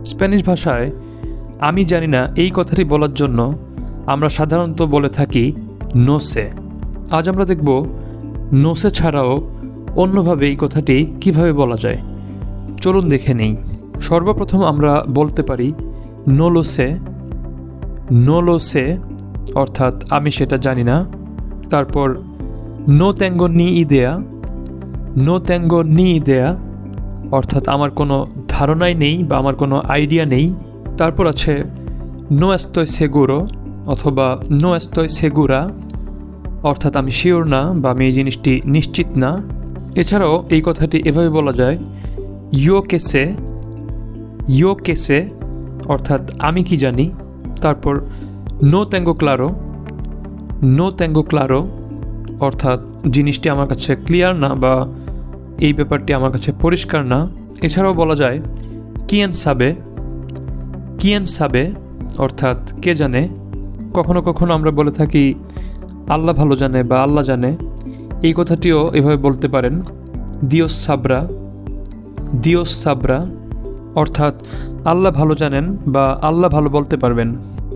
Spanish ভাষায় আমি জানি না এই কথাটি বলার জন্য আমরা সাধারণত বলে থাকি নোসে। আজ আমরা দেখব নোসে ছাড়াও অন্যভাবে এই কথাটি কিভাবে বলা যায়। চলুন দেখে নেই। সর্বপ্রথম আমরা বলতে পারি নোলোসে। নোলোসে অর্থাৎ আমি সেটা জানি না। তারপর নো ট্যাঙ্গো নি ইদেয়া। নো ট্যাঙ্গো নি ইদেয়া অর্থাৎ আমার কোনো ধারণাই নেই বা আমার কোনো আইডিয়া নেই। তারপর আছে নো এস্তয় সেগুরো অথবা নো এস্তয় সেগুরা অর্থাৎ আমি শিওর না বা আমি এই জিনিসটি নিশ্চিত না। এছাড়াও এই কথাটি এভাবে বলা যায় ইয়ো কেসে। ইয়ো কেসে অর্থাৎ আমি কি জানি। তারপর নো ট্যাঙ্গো ক্লারো। নো ট্যাঙ্গো ক্লারো অর্থাৎ জিনিসটি আমার কাছে ক্লিয়ার না বা এই ব্যাপারটি আমার কাছে পরিষ্কার না। এছাড়াও বলা যায় কিয়েন সাবে। কিয়েন সাবে অর্থাৎ কে জানে। কখনো কখনো আমরা বলে থাকি আল্লাহ ভালো জানে বা আল্লাহ জানে। এই কথাটিও এভাবে বলতে পারেন দিওস সাবরা। দিওস সাবরা অর্থাৎ আল্লাহ ভালো জানেন বা আল্লাহ ভালো বলতে পারবেন।